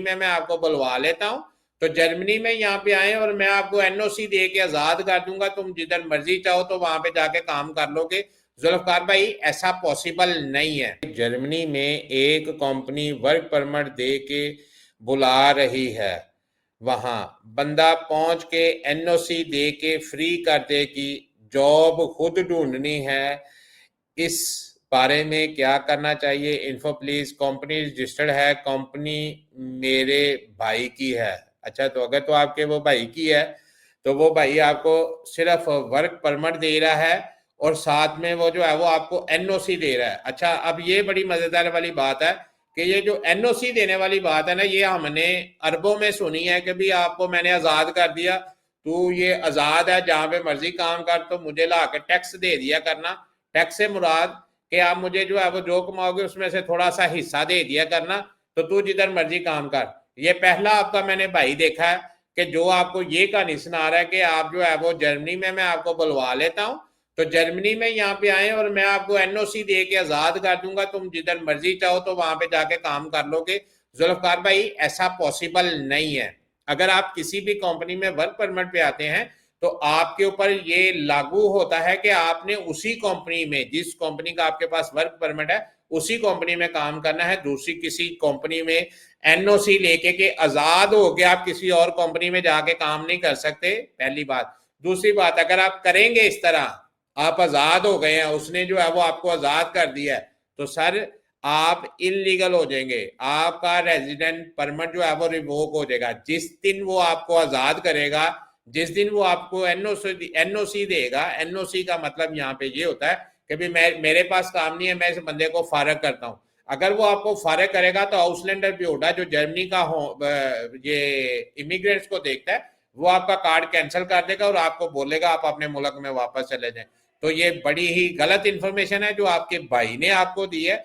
में मैं आपको बुलवा लेता हूँ, तो जर्मनी में यहाँ पे आए और मैं आपको एनओसी दे के आजाद कर दूंगा, तुम जिधर मर्जी चाहो तो वहां पे जाके काम कर लोगे। जुल्फकार भाई ऐसा पॉसिबल नहीं है। जर्मनी में एक कंपनी वर्क परमिट दे के बुला रही है, वहां बंदा पहुंच के एनओसी दे के फ्री कर दे कि जॉब खुद ढूंढनी है। इस बारे में क्या करना चाहिए? Info please. कंपनी रजिस्टर्ड है, कंपनी मेरे भाई की है। अच्छा, तो अगर तो आपके वो भाई की है तो वो भाई आपको सिर्फ वर्क परमिट दे रहा है और साथ में वो जो है वो आपको एनओसी दे रहा है। अच्छा, अब ये बड़ी मजेदार वाली बात है कि ये जो एनओसी देने वाली बात है ना, ये हमने अरबों में सुनी है कि भी आपको मैंने आजाद कर दिया, तू ये आजाद है, जहां पे मर्जी काम कर, तो मुझे ला के टैक्स दे दिया करना। टैक्स से मुराद कि आप मुझे जो है वो जो कमाओगे उसमें से थोड़ा सा हिस्सा दे दिया करना, तो तू जिधर मर्जी काम कर। ये पहला आपका मैंने भाई देखा है कि जो आपको ये कहानी सुना रहा है कि आप जो है वो जर्मनी में मैं आपको बुलवा लेता हूँ, तो जर्मनी में यहाँ पे आए और मैं आपको एनओसी दे के आजाद कर दूंगा, तुम जिधर मर्जी चाहो तो वहां पे जाके काम कर लोगे। जुल्फकार भाई ऐसा पॉसिबल नहीं है। अगर आप किसी भी कंपनी में वर्क परमिट पे आते हैं तो आपके ऊपर ये लागू होता है कि आपने उसी कंपनी में, जिस कंपनी का आपके पास वर्क परमिट है, उसी कंपनी में काम करना है। दूसरी किसी कंपनी में एनओसी लेके के आजाद हो के आप किसी और कंपनी में जाके काम नहीं कर सकते, पहली बात। दूसरी बात, अगर आप करेंगे इस तरह, आप आजाद हो गए हैं, उसने जो है वो आपको आजाद कर दिया है, तो सर आप इलीगल हो जाएंगे, आपका रेजिडेंट परमिट जो है वो रिवोक हो जाएगा। जिस दिन वो आपको आजाद करेगा, जिस दिन वो आपको एनओसी देगा, एनओसी का मतलब यहाँ पे ये होता है कि भी मेरे पास काम नहीं है, मैं इस बंदे को फारग करता हूँ। अगर वो आपको फारग करेगा तो हाउसलैंडर भी होगा जो जर्मनी का हो, ये इमिग्रेंट्स को देखता है, वो आपका कार्ड कैंसिल कर देगा और आपको बोलेगा आप अपने मुल्क में वापस चले जाएं। तो ये बड़ी ही गलत इंफॉर्मेशन है जो आपके भाई ने आपको दी है।